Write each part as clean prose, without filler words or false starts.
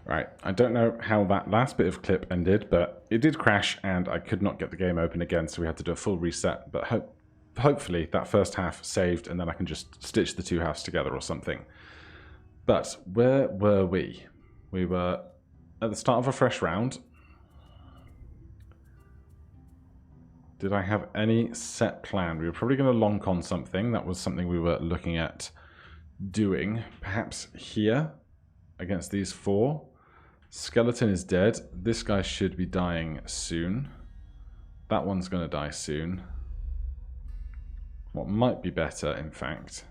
Right, I don't know how that last bit of clip ended, but it did crash and I could not get the game open again, so we had to do a full reset. But hopefully that first half saved and then I can just stitch the two halves together or something. But where were we? We were at the start of a fresh round. Did I have any set plan? We were probably going to long con something. That was something we were looking at doing. Perhaps here against these four. Skeleton is dead. This guy should be dying soon. That one's going to die soon. What might be better, in fact,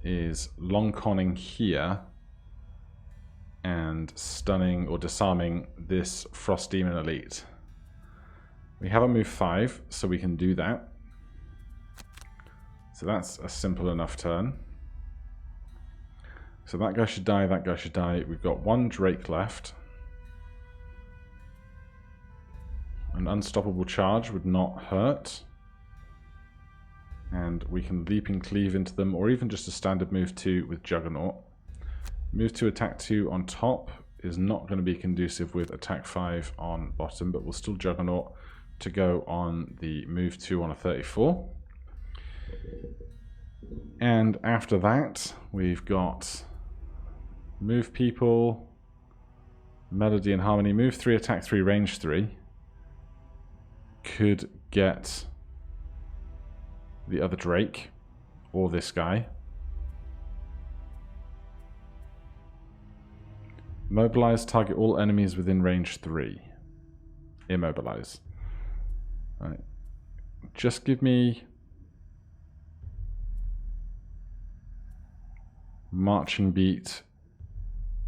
is long conning here and stunning or disarming this Frost Demon Elite. We have a move 5, so we can do that. So that's a simple enough turn. So that guy should die, that guy should die. We've got one Drake left. An unstoppable charge would not hurt. And we can leap and cleave into them, or even just a standard move 2 with Juggernaut. Move 2, attack 2 on top is not going to be conducive with attack 5 on bottom, but we'll still Juggernaut to go on the move 2 on a 34. And after that, we've got move people, melody and harmony, move 3, attack 3, range 3. Could get the other Drake or this guy. Mobilize, target all enemies within range 3. Immobilize. Right. Just give me marching beat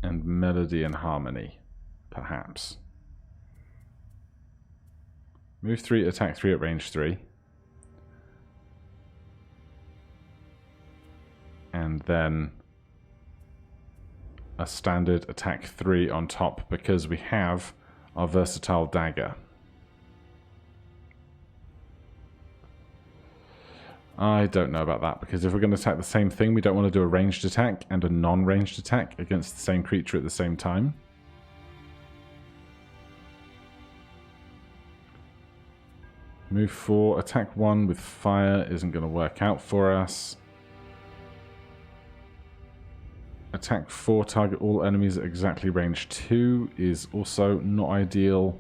and melody and harmony, perhaps. Move 3, attack 3 at range 3. And then a standard attack 3 on top because we have our versatile dagger. I don't know about that, because if we're going to attack the same thing, we don't want to do a ranged attack and a non-ranged attack against the same creature at the same time. Move 4, attack 1 with fire isn't going to work out for us. Attack 4, target all enemies at exactly range 2 is also not ideal.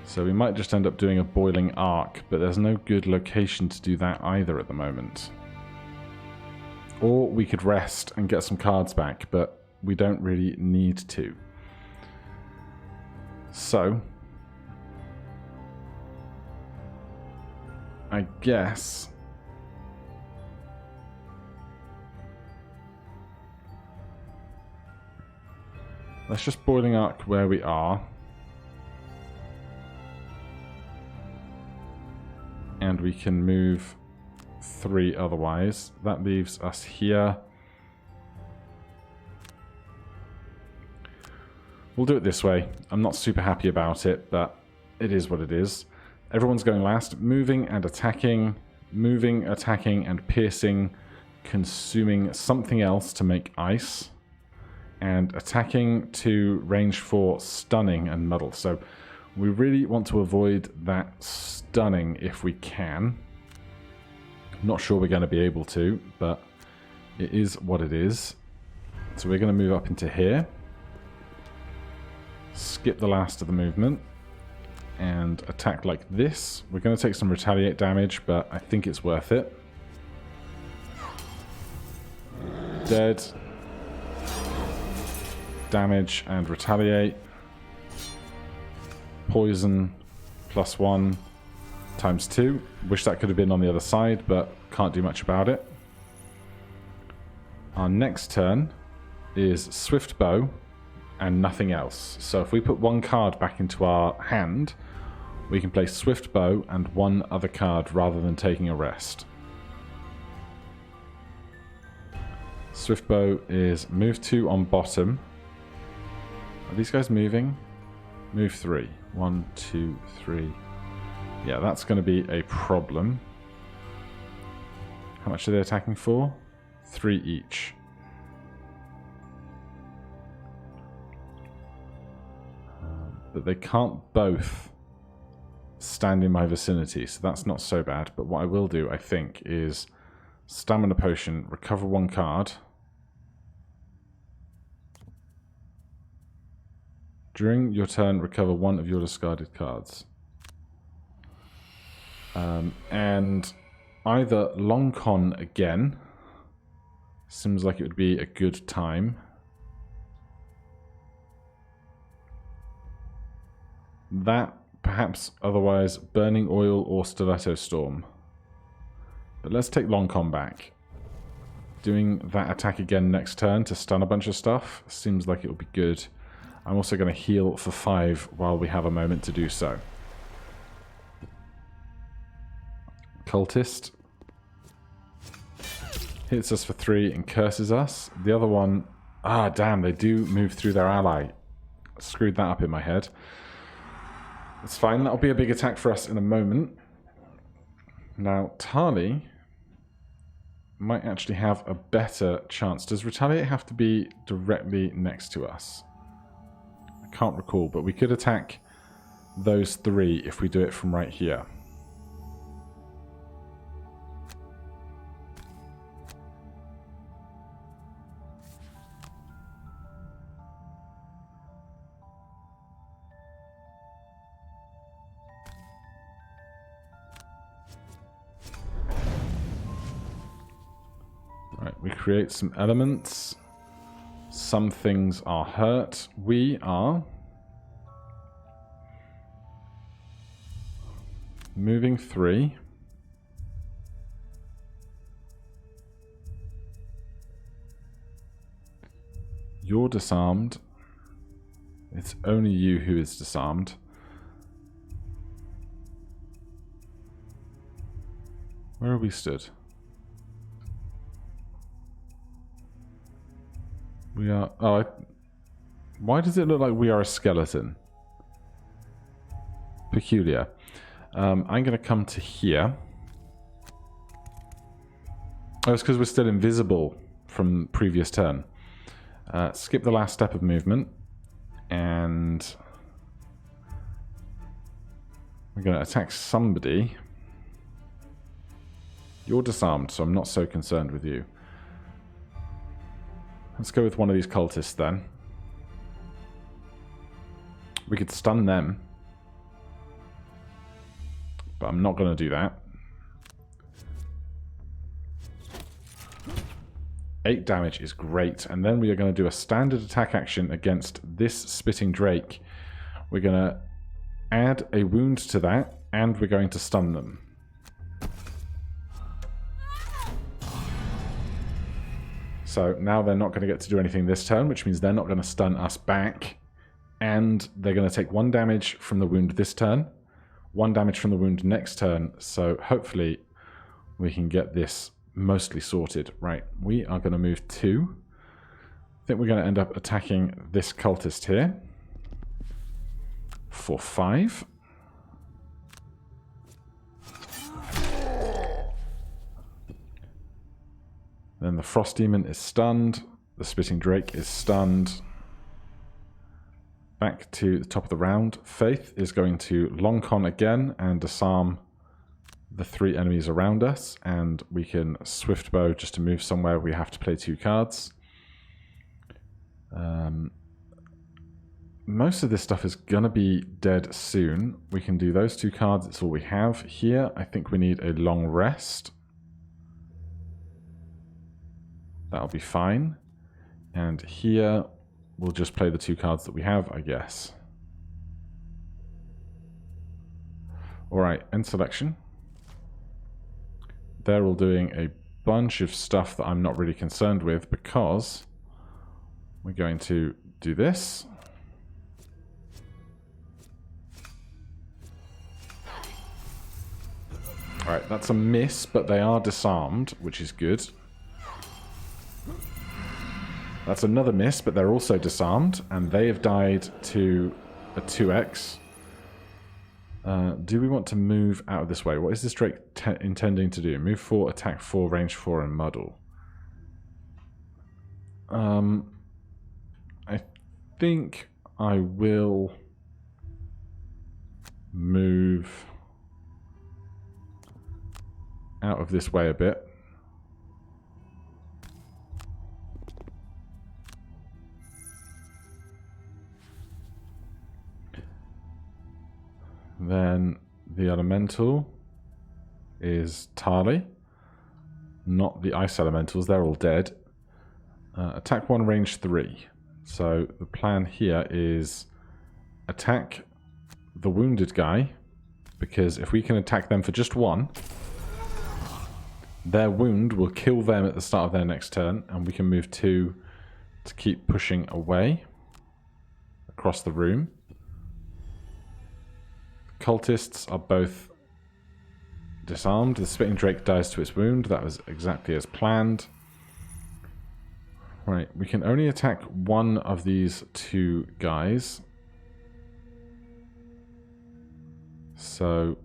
So we might just end up doing a boiling arc, but there's no good location to do that either at the moment. Or we could rest and get some cards back, but we don't really need to. So I guess let's just boiling arc where we are. And we can move 3 otherwise. That leaves us here. We'll do it this way. I'm not super happy about it, but it is what it is. Everyone's going last. Moving and attacking. Moving, attacking, and piercing. Consuming something else to make ice. And attacking to range 4, stunning and muddle. So we really want to avoid that stunning if we can. I'm not sure we're going to be able to, but it is what it is. So we're going to move up into here. Skip the last of the movement. And attack like this. We're going to take some retaliate damage, but I think it's worth it. Dead. Damage and retaliate. Poison +1 times 2. Wish that could have been on the other side, but can't do much about it. Our next turn is Swift Bow and nothing else. So if we put 1 card back into our hand, we can play Swift Bow and 1 other card rather than taking a rest. Swift Bow is move 2 on bottom. Are these guys moving? Move 3. 1, 2, 3. Yeah, that's going to be a problem. How much are they attacking for? 3 each. But they can't both stand in my vicinity, so that's not so bad. But what I will do, I think, is stamina potion, recover 1 card. During your turn, recover 1 of your discarded cards. And either long con again. Seems like it would be a good time. That, perhaps, otherwise, Burning Oil or Stiletto Storm. But let's take long con back. Doing that attack again next turn to stun a bunch of stuff seems like it will be good. I'm also going to heal for 5 while we have a moment to do so. Cultist hits us for 3 and curses us. The other one, ah damn, they do move through their ally. Screwed that up in my head. It's fine, that'll be a big attack for us in a moment. Now, Tali might actually have a better chance. Does Retaliate have to be directly next to us? I can't recall, but we could attack those 3 if we do it from right here. Right, we create some elements. Some things are hurt. We are moving 3. You're disarmed. It's only you who is disarmed. Where are we stood? We are... Oh, why does it look like we are a skeleton? Peculiar. I'm going to come to here. Oh, it's because we're still invisible from previous turn. Skip the last step of movement. And... we're going to attack somebody. You're disarmed, so I'm not so concerned with you. Let's go with one of these cultists then. We could stun them. But I'm not going to do that. 8 damage is great. And then we are going to do a standard attack action against this Spitting Drake. We're going to add a wound to that, and we're going to stun them. So now they're not going to get to do anything this turn, which means they're not going to stun us back. And they're going to take 1 damage from the wound this turn, 1 damage from the wound next turn. So hopefully we can get this mostly sorted. Right, we are going to move 2. I think we're going to end up attacking this cultist here for 5. Then the Frost Demon is stunned. The Spitting Drake is stunned. Back to the top of the round. Faith is going to long con again and disarm the 3 enemies around us. And we can Swift Bow just to move somewhere. We have to play 2 cards. Most of this stuff is going to be dead soon. We can do those 2 cards. It's all we have. Here, I think we need a long rest. That'll be fine. And here, we'll just play the 2 cards that we have, I guess. Alright, end selection. They're all doing a bunch of stuff that I'm not really concerned with because we're going to do this. Alright, that's a miss, but they are disarmed, which is good. That's another miss, but they're also disarmed, and they have died to a 2x. Do we want to move out of this way? What is this Drake intending to do? Move 4, attack 4, range 4, and muddle. I think I will move out of this way a bit. Then the elemental is Tali, not the ice elementals, they're all dead. Attack 1, range 3. So the plan here is attack the wounded guy, because if we can attack them for just 1, their wound will kill them at the start of their next turn, and we can move 2 to keep pushing away across the room. Cultists are both disarmed. The Spitting Drake dies to its wound. That was exactly as planned. Right, we can only attack one of these 2 guys. So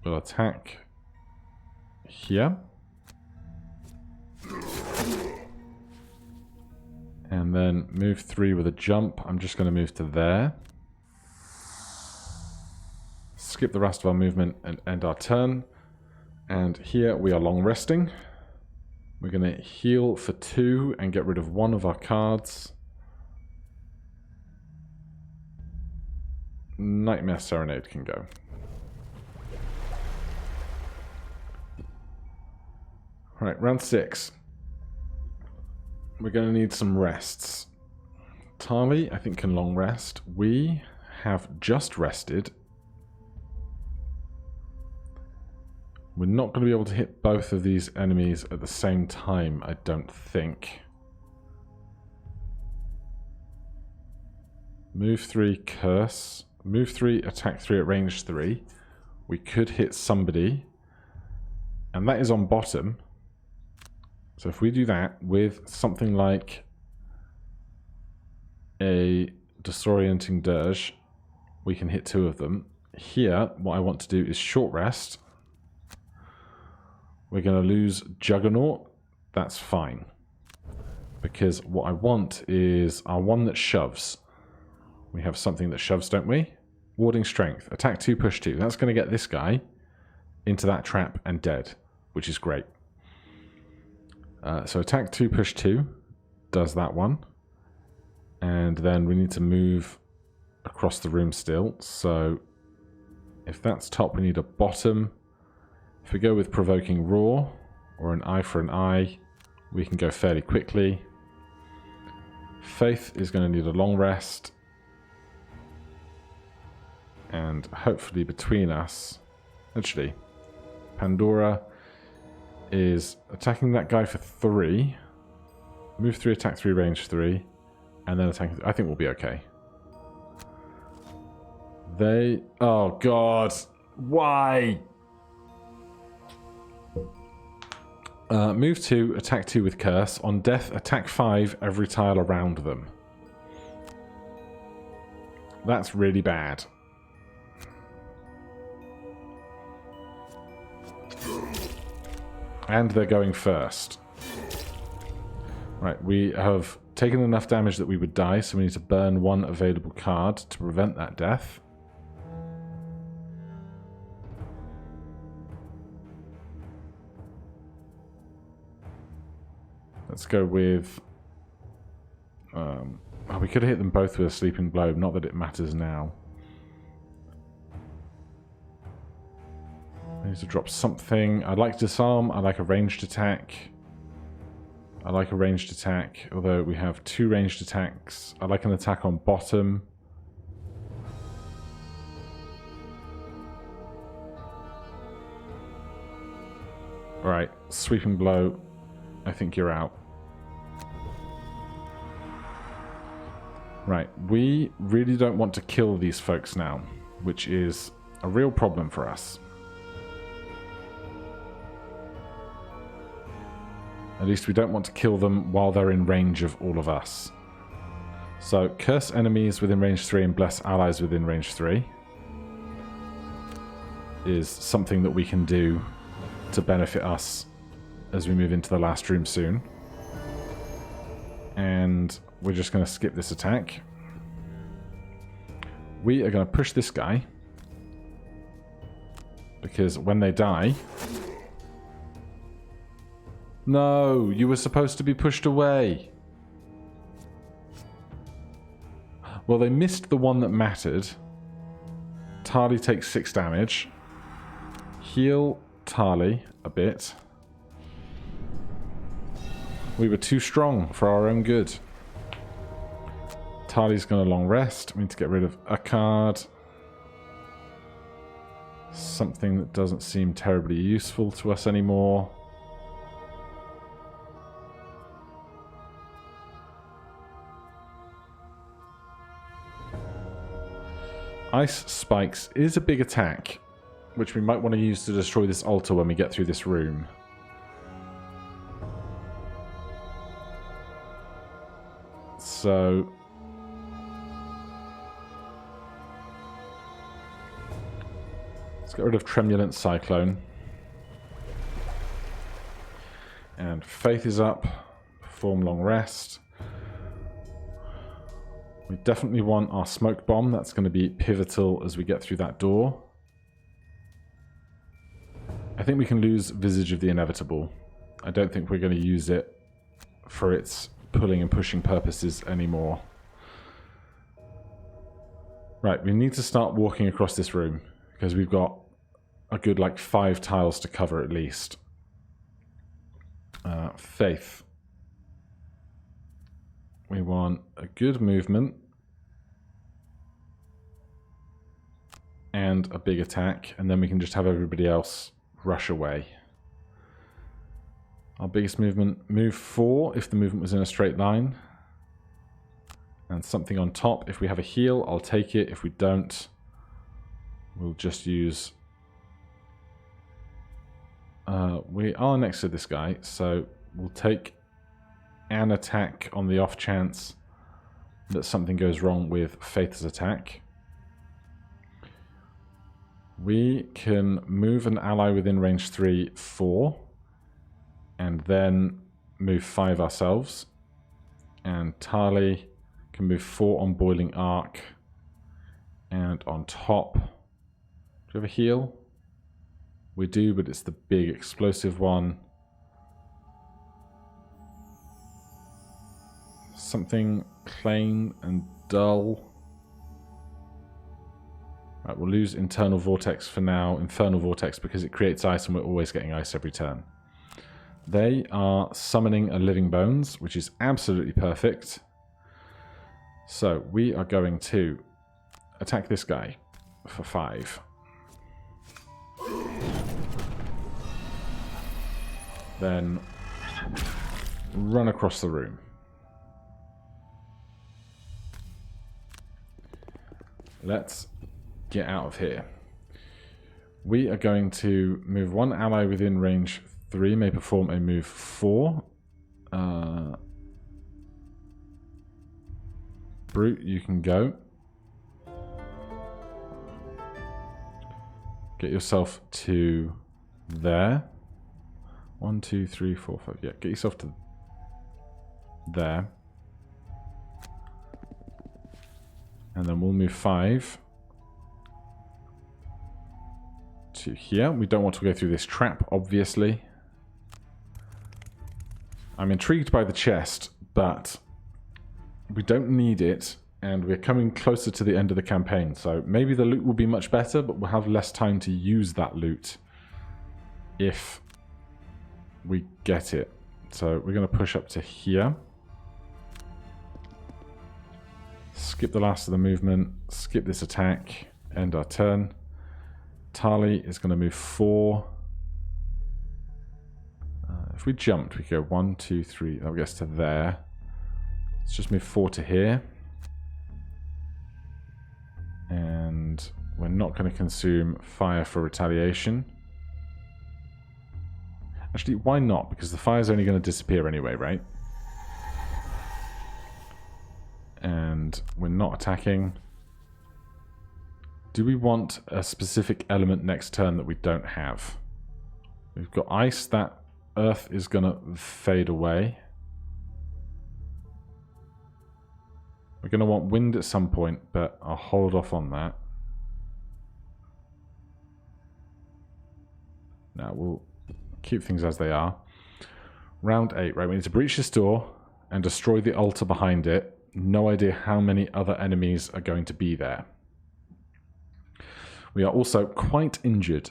we'll attack here. And then move 3 with a jump. I'm just going to move to there. Skip the rest of our movement and end our turn. And here we are long resting. We're going to heal for 2 and get rid of 1 of our cards. Nightmare Serenade can go. Right, round 6. We're going to need some rests. Tali, I think, can long rest. We have just rested. We're not going to be able to hit both of these enemies at the same time, I don't think. Move 3, curse. Move 3, attack 3 at range 3. We could hit somebody. And that is on bottom. So if we do that with something like a disorienting dirge, we can hit 2 of them. Here, what I want to do is short rest. We're going to lose Juggernaut. That's fine. Because what I want is our one that shoves. We have something that shoves, don't we? Warding Strength. Attack 2, push 2. That's going to get this guy into that trap and dead, which is great. So attack 2, push 2 does that one. And then we need to move across the room still. So if that's top, we need a bottom. If we go with Provoking Roar, or an eye for an eye, we can go fairly quickly. Faith is going to need a long rest. And hopefully between us... Actually, Pandora is attacking that guy for 3. Move 3, attack 3, range 3. And then attacking... I think we'll be okay. They... Oh, God. Why? Move 2, attack 2 with curse. On death, attack 5 every tile around them. That's really bad. And they're going first. Right, we have taken enough damage that we would die, so we need to burn 1 available card to prevent that death. Let's go with... we could have hit them both with a Sleeping Blow, not that it matters now. I need to drop something. I'd like Disarm, I like a ranged attack. I like a ranged attack, although we have 2 ranged attacks. I like an attack on bottom. Alright, Sweeping Blow. I think you're out. Right, we really don't want to kill these folks now, which is a real problem for us. At least we don't want to kill them while they're in range of all of us. So, curse enemies within range 3 and bless allies within range 3 is something that we can do to benefit us as we move into the last room soon. And we're just going to skip this attack. We are going to push this guy. Because when they die... No, you were supposed to be pushed away. Well, they missed the one that mattered. Tali takes 6 damage. Heal Tali a bit. We were too strong for our own good. Tali's going to long rest. We need to get rid of a card. Something that doesn't seem terribly useful to us anymore. Ice Spikes is a big attack, which we might want to use to destroy this altar when we get through this room. So... let's get rid of Tremulant Cyclone. And Faith is up. Perform Long Rest. We definitely want our Smoke Bomb. That's going to be pivotal as we get through that door. I think we can lose Visage of the Inevitable. I don't think we're going to use it for its pulling and pushing purposes anymore. Right, we need to start walking across this room, because we've got a good, like, 5 tiles to cover at least. Faith. We want a good movement. And a big attack, and then we can just have everybody else rush away. Our biggest movement, move 4 if the movement was in a straight line. And something on top. If we have a heal, I'll take it. If we don't, we'll just use... we are next to this guy, so we'll take an attack on the off chance that something goes wrong with Faith's attack. We can move an ally within range 3, 4, and then move 5 ourselves. And Tali can move 4 on Boiling Arc. And on top, do we have a heal? We do, but it's the big explosive one. Something plain and dull. Right, we'll lose Internal Vortex for now, Infernal Vortex, because it creates ice and we're always getting ice every turn. They are summoning a Living Bones, which is absolutely perfect. So we are going to attack this guy for 5. Then run across the room. Let's get out of here. We are going to move 1 ally within range 3, may perform a move 4. Brute, you can go. Get yourself to there. 1, 2, 3, 4, 5. Yeah, get yourself to there. And then we'll move 5 to here. We don't want to go through this trap, obviously. I'm intrigued by the chest, but we don't need it, and we're coming closer to the end of the campaign, so maybe the loot will be much better, but we'll have less time to use that loot if we get it. So we're going to push up to here. Skip the last of the movement, skip this attack, end our turn. Tali is going to move 4. If we jumped, we could go 1, 2, 3, that gets to there. Let's just move 4 to here. And we're not going to consume fire for retaliation. Actually, why not? Because the fire's only going to disappear anyway, right? And we're not attacking. Do we want a specific element next turn that we don't have? We've got ice. That earth is going to fade away. We're going to want wind at some point, but I'll hold off on that. Now we'll keep things as they are. Round 8, right? We need to breach this door and destroy the altar behind it. No idea how many other enemies are going to be there. We are also quite injured.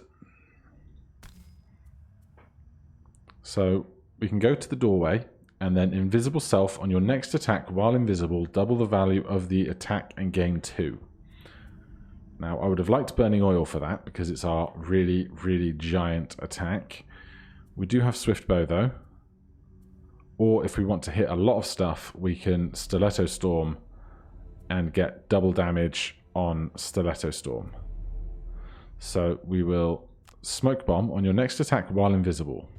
So we can go to the doorway and then invisible self on your next attack while invisible, double the value of the attack and gain 2. Now I would have liked burning oil for that because it's our really, really giant attack. We do have swift bow though. Or if we want to hit a lot of stuff, we can Stiletto Storm and get double damage on Stiletto Storm. So we will Smoke Bomb on your next attack while invisible.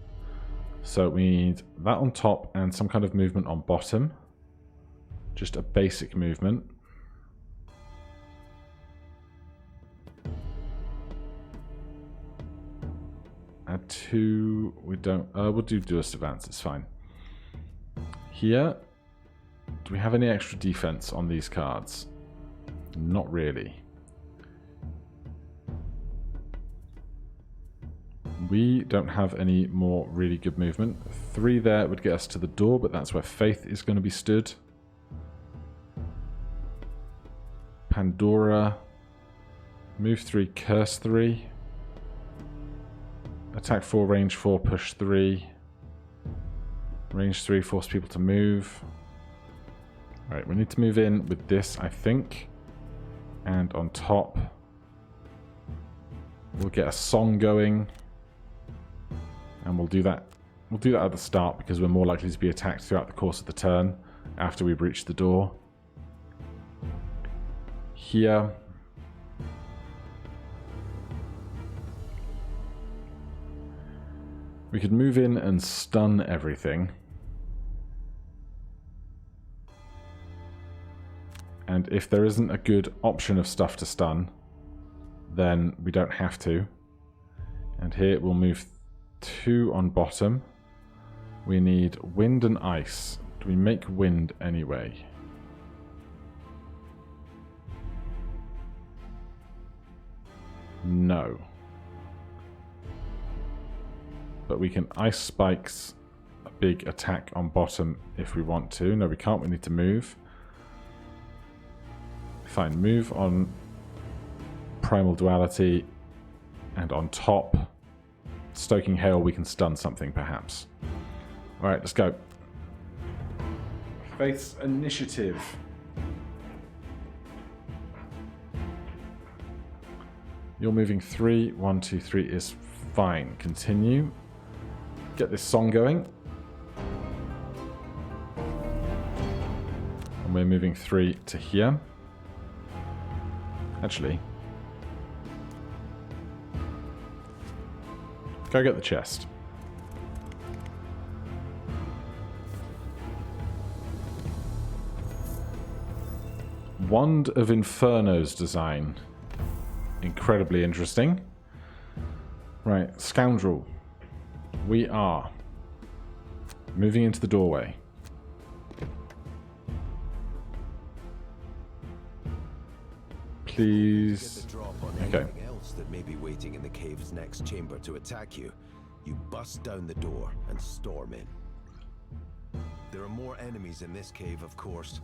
So we need that on top and some kind of movement on bottom. Just a basic movement. Add 2, we don't, we'll do Duelist Advance, it's fine. Here, do we have any extra defense on these cards? Not really. We don't have any more really good movement. 3 there would get us to the door, but that's where Faith is going to be stood. Pandora. Move 3, curse 3. Attack 4, range 4, push 3. Range 3, force people to move. Alright, we need to move in with this, I think. And on top, we'll get a song going. And we'll do that. We'll do that at the start because we're more likely to be attacked throughout the course of the turn after we breach the door. Here. We could move in and stun everything. And if there isn't a good option of stuff to stun, then we don't have to. And here we'll move 2 on bottom. We need wind and ice. Do we make wind anyway? No. But we can ice spikes a big attack on bottom if we want to. No, we can't. We need to move. Fine. Move on Primal Duality. And on top, Stoking Hail, we can stun something perhaps. Alright, let's go. Faith's Initiative. You're moving 3. 1, 2, 3 is fine. Continue. Get this song going. And we're moving 3 to here. Actually, go get the chest. Wand of Inferno's design. Incredibly interesting. Right, Scoundrel. We are moving into the doorway. Please. Okay. Else that may be waiting in the cave's next chamber to attack you. You bust down the door and storm in. There are more enemies in this cave, of course,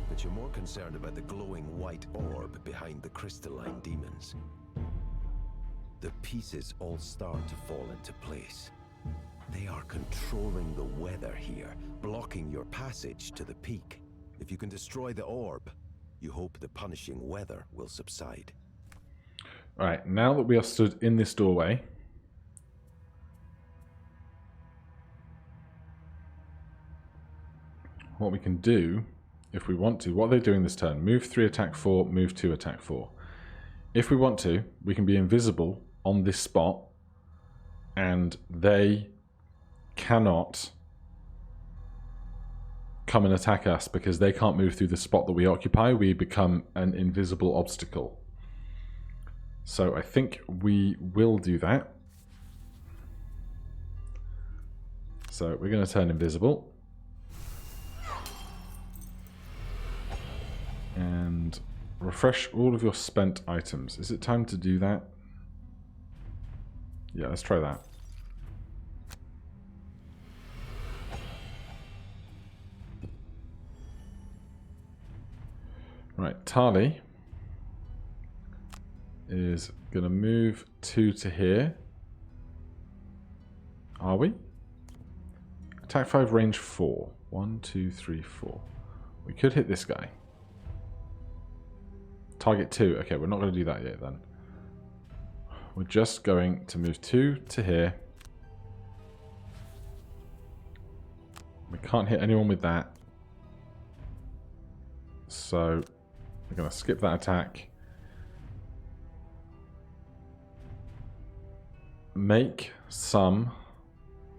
but you're more concerned about the glowing white orb behind the crystalline demons. The pieces all start to fall into place. They are controlling the weather here, blocking your passage to the peak. If you can destroy the orb, you hope the punishing weather will subside. Alright, now that we are stood in this doorway, what we can do, if we want to, what are they doing this turn? Move 3, attack 4, move 2, attack 4. If we want to, we can be invisible on this spot, and they cannot come and attack us because they can't move through the spot that we occupy. We become an invisible obstacle. So I think we will do that. So we're going to turn invisible. And refresh all of your spent items. Is it time to do that? Yeah, let's try that. Right, Tali is going to move 2 to here. Are we? Attack 5, range 4. 1, 2, 3, 4. We could hit this guy. Target 2. Okay, we're not going to do that yet then. We're just going to move 2 to here. We can't hit anyone with that. So we're going to skip that attack. Make some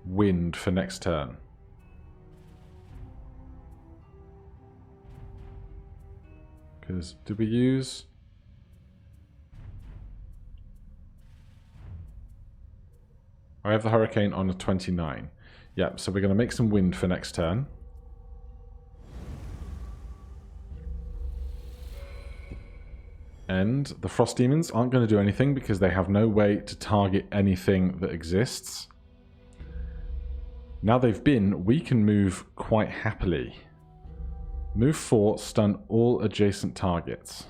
wind for next turn. Because did we use... I have the hurricane on a 29. Yep, so we're going to make some wind for next turn. And the frost demons aren't going to do anything because they have no way to target anything that exists. Now they've been, we can move quite happily. Move 4, stun all adjacent targets.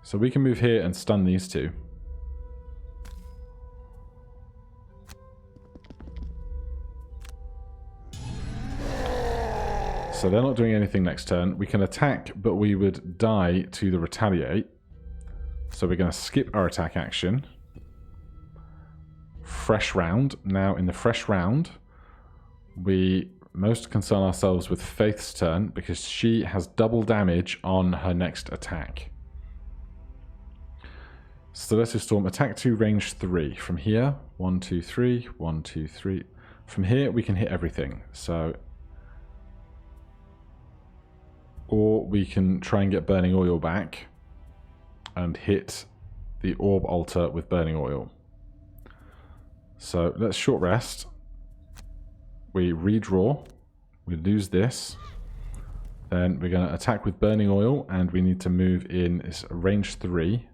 So we can move here and stun these two. So they're not doing anything next turn. We can attack, but we would die to the retaliate. So we're going to skip our attack action. Fresh round. Now in the fresh round, we most concern ourselves with Faith's turn because she has double damage on her next attack. Stiletto Storm, attack 2, range 3. From here, 1, 2, 3, 1, 2, 3. From here, we can hit everything. So... Or we can try and get Burning Oil back and hit the Orb Altar with Burning Oil. So let's short rest. We redraw. We lose this. Then we're going to attack with Burning Oil and we need to move in. It's range 3.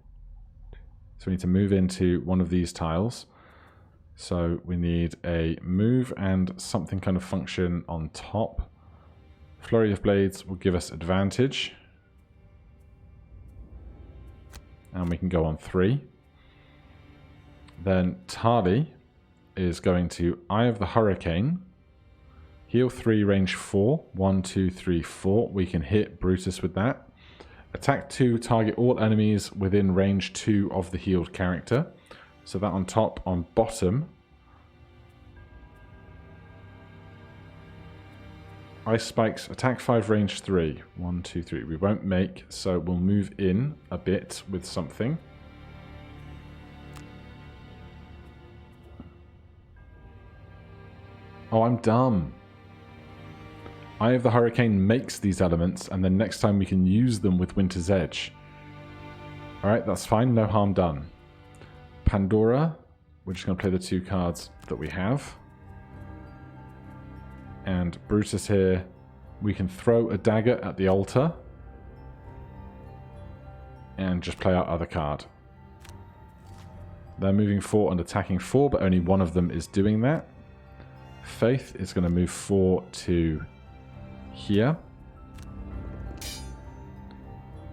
So we need to move into one of these tiles. So we need a move and something kind of function on top. Flurry of Blades will give us advantage. And we can go on 3. Then Tali is going to Eye of the Hurricane. Heal 3, range 4. 1, 2, 3, 4. We can hit Brutus with that. Attack 2, target all enemies within range 2 of the healed character. So that on top, on bottom. Ice Spikes, attack 5, range 3. 1, 2, 3. We won't make, so we'll move in a bit with something. Oh, I'm dumb. Eye of the Hurricane makes these elements, and then next time we can use them with Winter's Edge. Alright, that's fine. No harm done. Pandora. We're just going to play the 2 cards that we have. And Brutus here, we can throw a dagger at the altar and just play our other card. They're moving 4 and attacking 4, but only one of them is doing that. Faith is going to move 4 to here.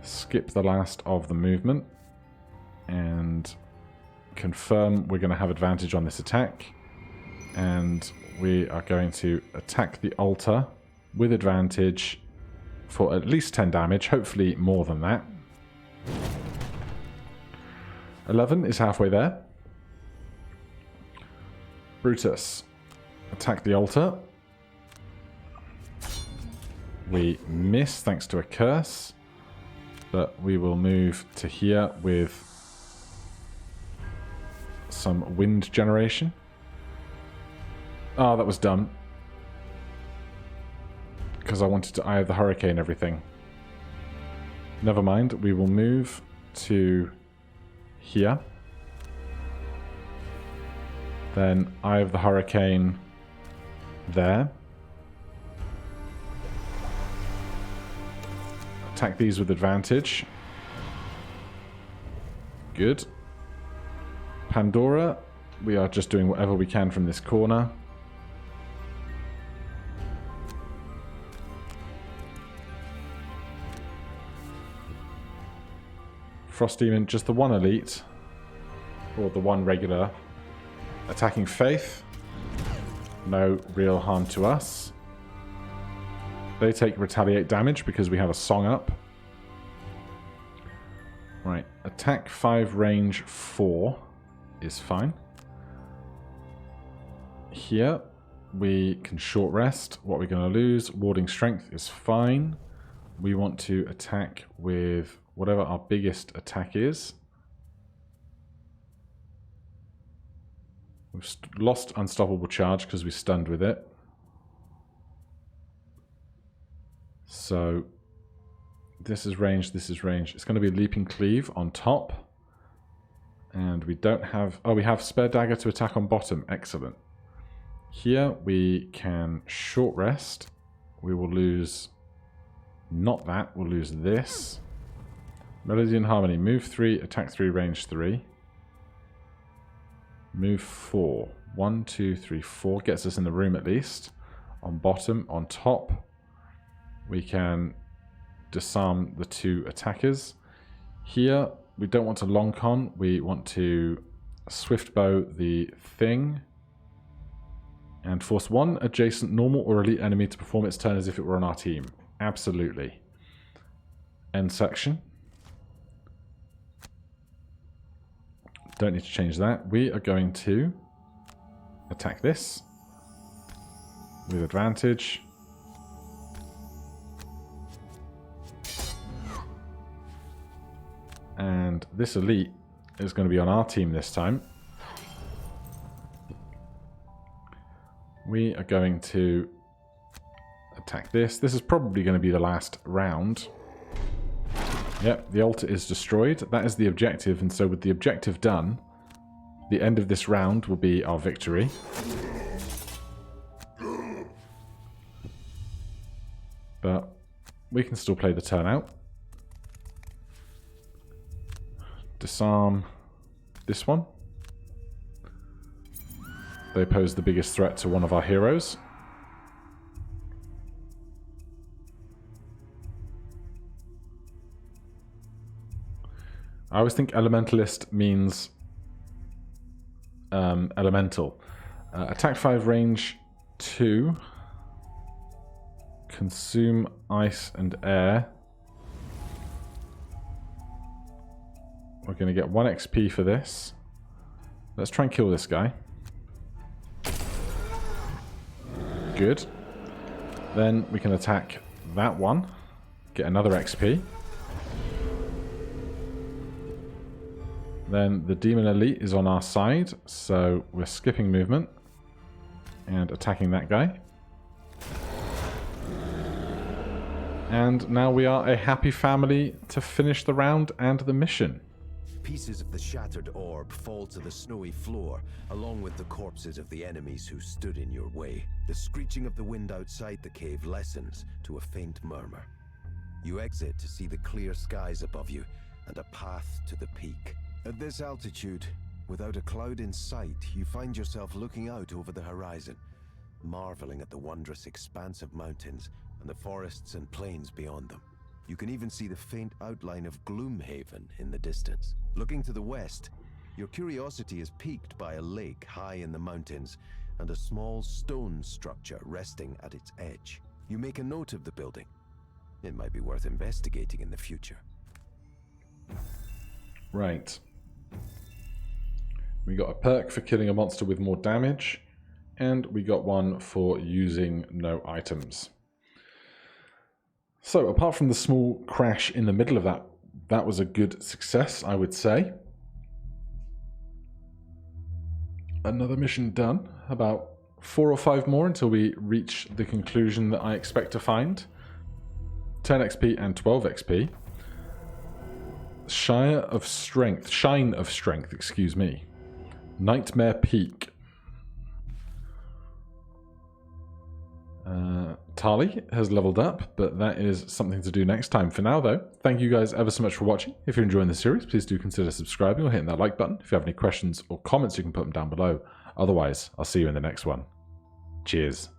Skip the last of the movement and confirm we're going to have advantage on this attack. And we are going to attack the altar with advantage for at least 10 damage, hopefully more than that. 11 is halfway there. Brutus, attack the altar. We miss thanks to a curse, but we will move to here with some wind generation. Oh, that was dumb. Because I wanted to Eye of the Hurricane everything. Never mind, we will move to here. Then Eye of the Hurricane there. attack these with advantage. Good. Pandora, we are just doing whatever we can from this corner. Frost Demon, just the one elite, or the one regular. Attacking Faith, no real harm to us. They take retaliate damage because we have a song up. Right, attack 5, range 4 is fine. Here, we can short rest. What we're going to lose, warding strength is fine. We want to attack with whatever our biggest attack is. We've lost unstoppable charge because we stunned with it. So this is range, this is range. It's going to be Leaping Cleave on top. And we don't have... Oh, we have Spare Dagger to attack on bottom. Excellent. Here we can short rest. We will lose... Not that. We'll lose this. Melody and Harmony. Move 3, attack 3, range 3. Move 4. 1, 2, 3, 4. Gets us in the room at least. On bottom. On top, we can disarm the 2 attackers. Here, we don't want to long con. We want to swift bow the thing. And force 1 adjacent normal or elite enemy to perform its turn as if it were on our team. Absolutely. End section. Don't need to change that. We are going to attack this with advantage. And this elite is going to be on our team this time. We are going to attack this. This is probably going to be the last round. Yep, the altar is destroyed. That is the objective, and so with the objective done, the end of this round will be our victory. But we can still play the turn out. Disarm this one. They pose the biggest threat to one of our heroes. I always think elementalist means elemental. Attack 5, range 2. Consume ice and air. We're going to get 1 XP for this. Let's try and kill this guy. Good. Then we can attack that one. Get another XP. Then the Demon Elite is on our side, so we're skipping movement and attacking that guy. And now we are a happy family to finish the round and the mission. Pieces of the shattered orb fall to the snowy floor, along with the corpses of the enemies who stood in your way. The screeching of the wind outside the cave lessens to a faint murmur. You exit to see the clear skies above you and a path to the peak. At this altitude, without a cloud in sight, you find yourself looking out over the horizon, marveling at the wondrous expanse of mountains and the forests and plains beyond them. You can even see the faint outline of Gloomhaven in the distance. Looking to the west, your curiosity is piqued by a lake high in the mountains and a small stone structure resting at its edge. You make a note of the building. It might be worth investigating in the future. Right. We got a perk for killing a monster with more damage, and we got one for using no items. So, apart from the small crash in the middle of that, that was a good success, I would say. Another mission done. About 4 or 5 more until we reach the conclusion that I expect to find. 10 XP and 12 XP. Shine of Strength, excuse me. Nightmare Peak. Tali has leveled up, but that is something to do next time. For now, though, thank you guys ever so much for watching. If you're enjoying the series, please do consider subscribing or hitting that like button. If you have any questions or comments, you can put them down below. Otherwise, I'll see you in the next one. Cheers.